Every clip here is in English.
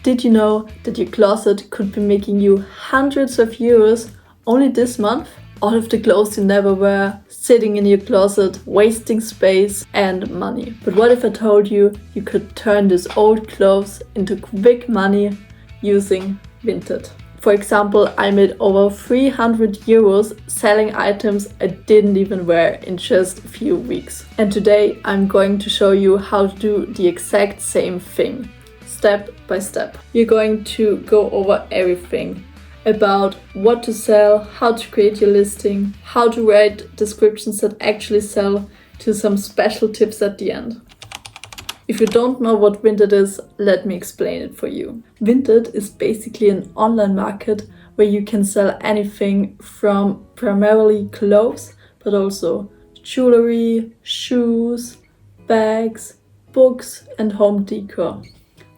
Did you know that your closet could be making you hundreds of euros only this month? All of the clothes you never wear, sitting in your closet, wasting space and money. But what if I told you you could turn these old clothes into quick money using Vinted? For example, I made over 300 euros selling items I didn't even wear in just a few weeks. And today I'm going to show you how to do the exact same thing, step by step. We're going to go over everything about what to sell, how to create your listing, how to write descriptions that actually sell, to some special tips at the end. If you don't know what Vinted is, let me explain it for you. Vinted is basically an online market where you can sell anything from primarily clothes, but also jewelry, shoes, bags, books and home decor.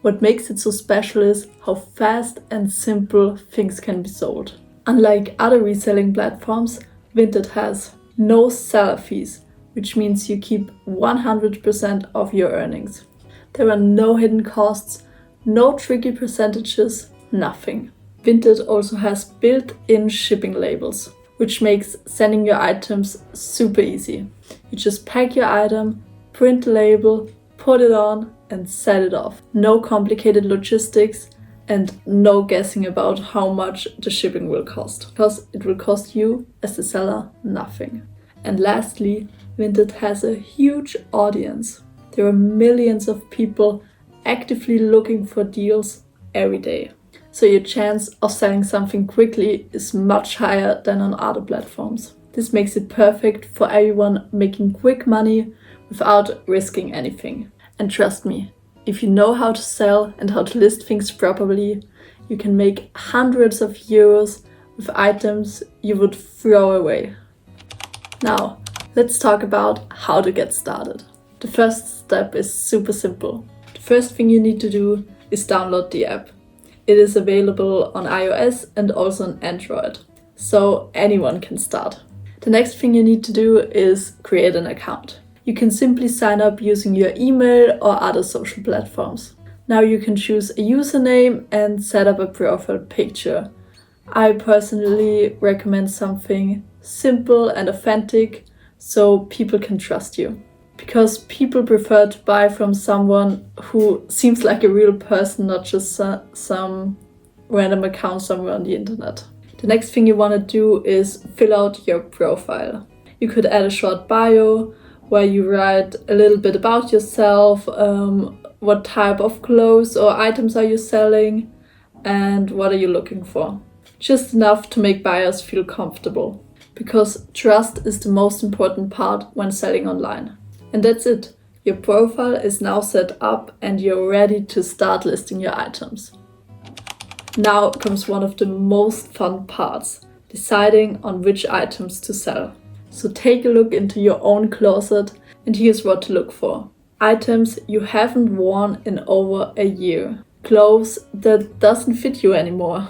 What makes it so special is how fast and simple things can be sold. Unlike other reselling platforms, Vinted has no seller fees, which means you keep 100% of your earnings. There are no hidden costs, no tricky percentages, nothing. Vinted also has built-in shipping labels, which makes sending your items super easy. You just pack your item, print the label, put it on and set it off. No complicated logistics and no guessing about how much the shipping will cost, because it will cost you as the seller nothing. And lastly, Vinted has a huge audience. There are millions of people actively looking for deals every day. So your chance of selling something quickly is much higher than on other platforms. This makes it perfect for everyone making quick money without risking anything. And trust me, if you know how to sell and how to list things properly, you can make hundreds of euros with items you would throw away. Now, let's talk about how to get started. The first step is super simple. The first thing you need to do is download the app. It is available on iOS and also on Android, so anyone can start. The next thing you need to do is create an account. You can simply sign up using your email or other social platforms. Now you can choose a username and set up a profile picture. I personally recommend something simple and authentic so people can trust you. Because people prefer to buy from someone who seems like a real person, not just some random account somewhere on the internet. The next thing you want to do is fill out your profile. You could add a short bio where you write a little bit about yourself, what type of clothes or items are you selling, and what are you looking for. Just enough to make buyers feel comfortable, because trust is the most important part when selling online. And that's it. Your profile is now set up and you're ready to start listing your items. Now comes one of the most fun parts, deciding on which items to sell. So take a look into your own closet and here's what to look for. Items you haven't worn in over a year. Clothes that doesn't fit you anymore.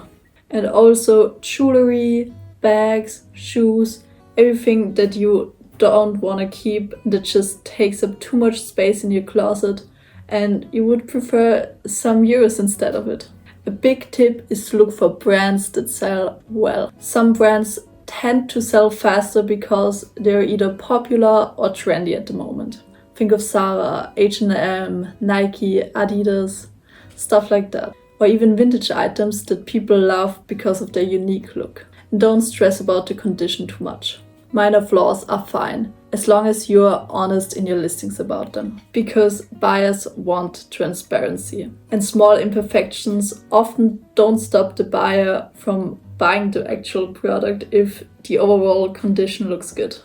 And also jewelry, bags, shoes, everything that you don't want to keep, that just takes up too much space in your closet and you would prefer some euros instead of it. A big tip is to look for brands that sell well. Some brands tend to sell faster because they're either popular or trendy at the moment. Think of Zara, H&M, Nike, Adidas, stuff like that. Or even vintage items that people love because of their unique look. And don't stress about the condition too much. Minor flaws are fine, as long as you are honest in your listings about them. Because buyers want transparency. And small imperfections often don't stop the buyer from buying the actual product if the overall condition looks good.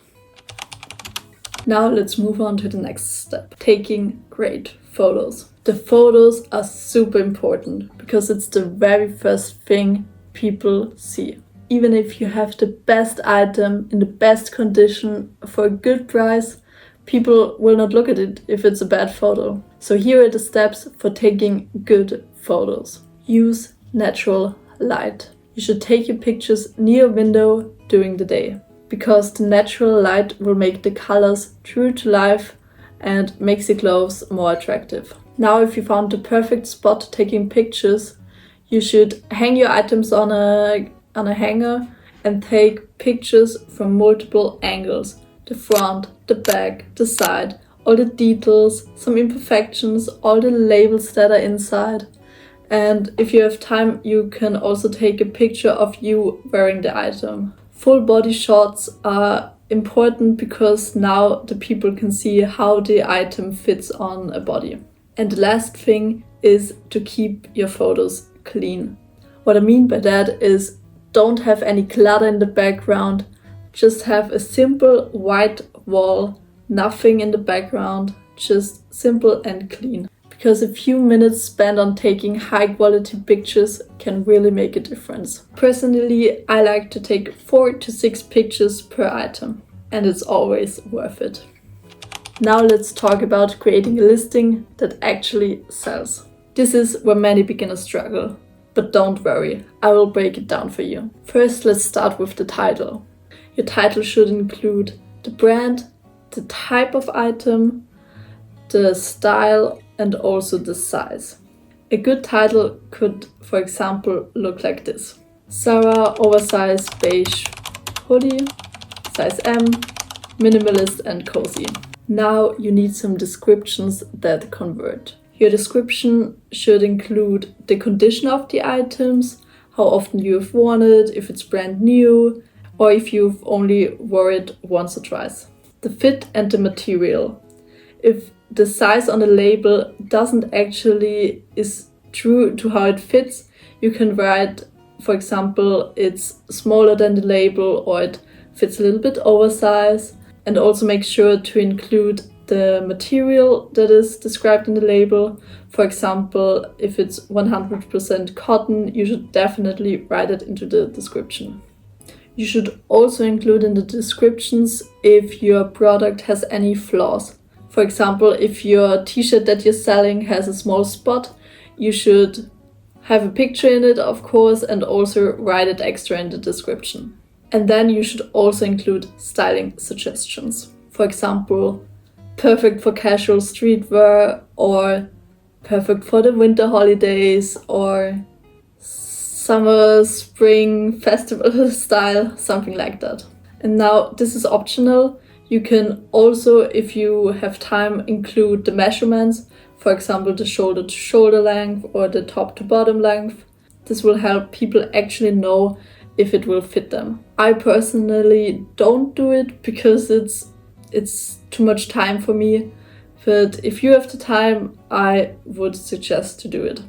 Now let's move on to the next step, taking great photos. The photos are super important because it's the very first thing people see. Even if you have the best item in the best condition for a good price, people will not look at it if it's a bad photo. So here are the steps for taking good photos. Use natural light. You should take your pictures near a window during the day, because the natural light will make the colors true to life and makes your clothes more attractive. Now, if you found the perfect spot taking pictures, You should hang your items on a hanger and take pictures from multiple angles. The front, the back, the side, all the details, some imperfections, all the labels that are inside. And if you have time, you can also take a picture of you wearing the item. Full body shots are important because now the people can see how the item fits on a body. And the last thing is to keep your photos clean. What I mean by that is don't have any clutter in the background, just have a simple white wall, nothing in the background, just simple and clean. Because a few minutes spent on taking high quality pictures can really make a difference. Personally, I like to take 4 to 6 pictures per item, and it's always worth it. Now let's talk about creating a listing that actually sells. This is where many beginners struggle, but don't worry, I will break it down for you. First, let's start with the title. Your title should include the brand, the type of item, the style, and also the size. A good title could, for example, look like this. Sarah oversized beige hoodie, size M, minimalist and cozy. Now you need some descriptions that convert. Your description should include the condition of the items, how often you have worn it, if it's brand new, or if you've only worn it once or twice. The fit and the material. If the size on the label doesn't actually is true to how it fits, you can write, for example, it's smaller than the label or it fits a little bit oversized. And also make sure to include the material that is described in the label. For example, if it's 100% cotton, you should definitely write it into the description. You should also include in the descriptions if your product has any flaws. For example, if your t-shirt that you're selling has a small spot, you should have a picture in it, of course, and also write it extra in the description. And then you should also include styling suggestions. For example, perfect for casual streetwear, or perfect for the winter holidays, or summer, spring, festival style, something like that. And now this is optional. You can also, if you have time, include the measurements, for example, the shoulder to shoulder length or the top to bottom length. This will help people actually know if it will fit them. I personally don't do it because it's too much time for me, but if you have the time, I would suggest to do it.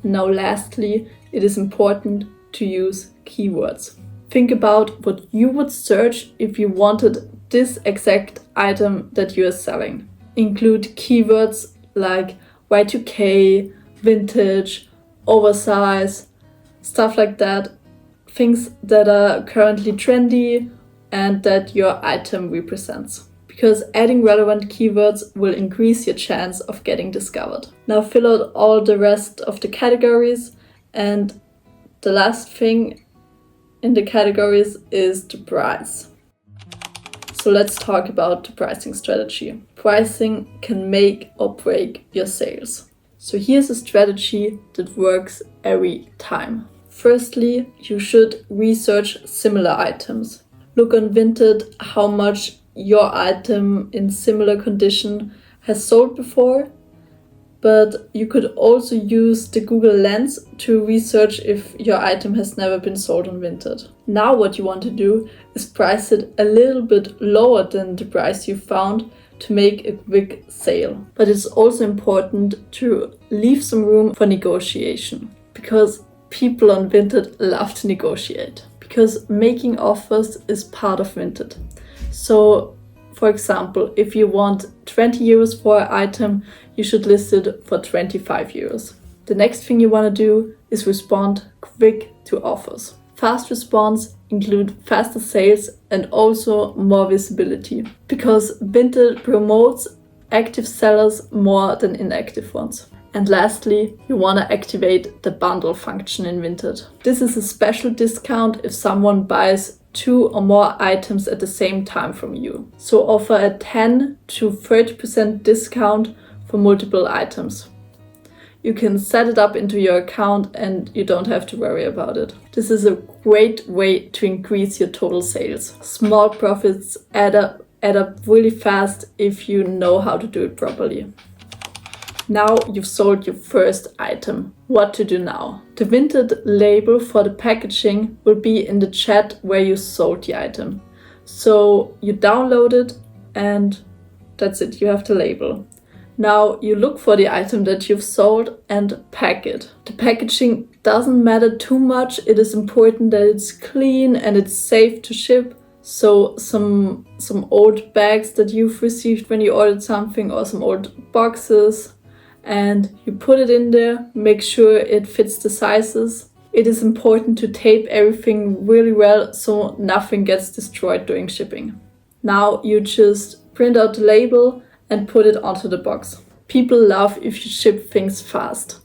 Now lastly, it is important to use keywords. Think about what you would search if you wanted this exact item that you are selling. Include keywords like Y2K, vintage, oversize, stuff like that. Things that are currently trendy and that your item represents. Because adding relevant keywords will increase your chance of getting discovered. Now fill out all the rest of the categories, and the last thing in the categories is the price. So let's talk about the pricing strategy. Pricing can make or break your sales. So here's a strategy that works every time. Firstly, you should research similar items. Look on Vinted how much your item in similar condition has sold before, but you could also use the Google Lens to research if your item has never been sold on Vinted. Now what you want to do is price it a little bit lower than the price you found to make a quick sale. But it's also important to leave some room for negotiation, because people on Vinted love to negotiate, because making offers is part of Vinted. So, for example, if you want 20 euros for an item, you should list it for 25 euros. The next thing you want to do is respond quick to offers. Fast response include faster sales and also more visibility, because Vinted promotes active sellers more than inactive ones. And lastly, you want to activate the bundle function in Vinted. This is a special discount if someone buys 2 or more items at the same time from you. So offer a 10 to 30% discount for multiple items. you can set it up into your account and you don't have to worry about it. This is a great way to increase your total sales. Small profits add up really fast if you know how to do it properly. Now you've sold your first item. What to do now? The Vinted label for the packaging will be in the chat where you sold the item. So you download it and that's it, you have the label. Now you look for the item that you've sold and pack it. The packaging doesn't matter too much. It is important that it's clean and it's safe to ship. So some old bags that you've received when you ordered something, or some old boxes, and you put it in there, make sure it fits the sizes. It is important to tape everything really well so nothing gets destroyed during shipping. Now you just print out the label and put it onto the box. People love if you ship things fast.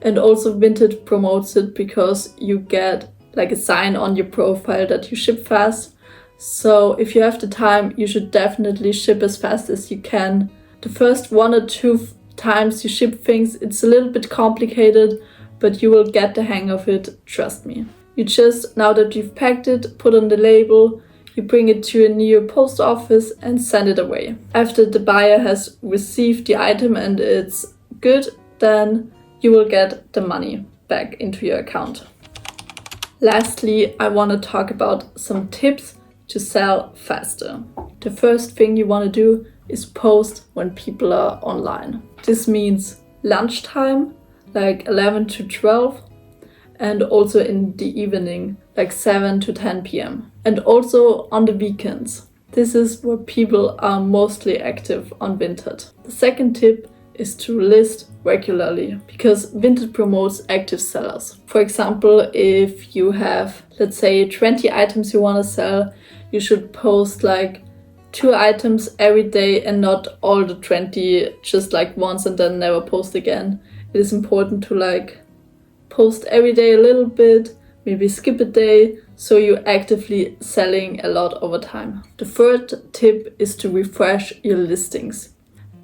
And also Vinted promotes it because you get like a sign on your profile that you ship fast. So if you have the time, you should definitely ship as fast as you can. The first 1 or 2 times you ship things, it's a little bit complicated, but you will get the hang of it, trust me. You just, now that you've packed it, put on the label, you bring it to a near post office and send it away. After the buyer has received the item and it's good, then you will get the money back into your account. Lastly, I want to talk about some tips to sell faster. The first thing you want to do is post when people are online. This means lunchtime, like 11 to 12, and also in the evening, like 7 to 10 p.m. And also on the weekends. This is where people are mostly active on Vinted. The second tip is to list regularly, because Vinted promotes active sellers. For example, if you have, let's say, 20 items you want to sell, you should post like 2 items every day and not all the 20 just like once and then never post again. It is important to like post every day a little bit, maybe skip a day, so you're actively selling a lot over time. The third tip is to refresh your listings.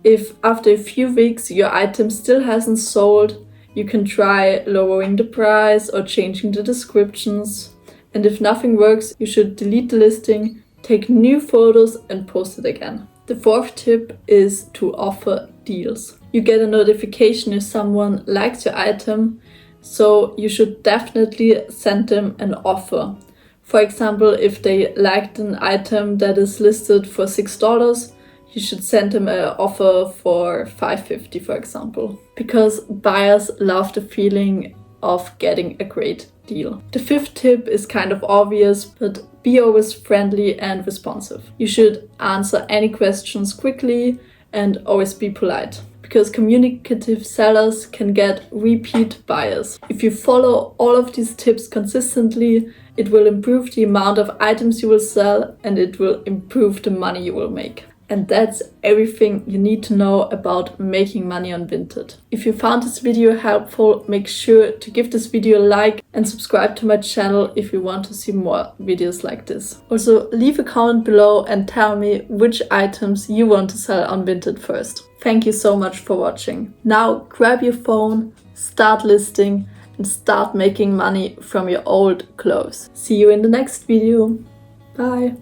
If after a few weeks your item still hasn't sold, you can try lowering the price or changing the descriptions. And if nothing works, you should delete the listing, take new photos and post it again. The fourth tip is to offer deals. You get a notification if someone likes your item, so you should definitely send them an offer. For example, if they liked an item that is listed for $6, you should send them an offer for $5.50, for example, because buyers love the feeling of getting a great deal. The fifth tip is kind of obvious, but be always friendly and responsive. You should answer any questions quickly and always be polite, because communicative sellers can get repeat buyers. If you follow all of these tips consistently, it will improve the amount of items you will sell and it will improve the money you will make. And that's everything you need to know about making money on Vinted. If you found this video helpful, make sure to give this video a like and subscribe to my channel if you want to see more videos like this. Also, leave a comment below and tell me which items you want to sell on Vinted first. Thank you so much for watching. Now grab your phone, start listing and start making money from your old clothes. See you in the next video. Bye.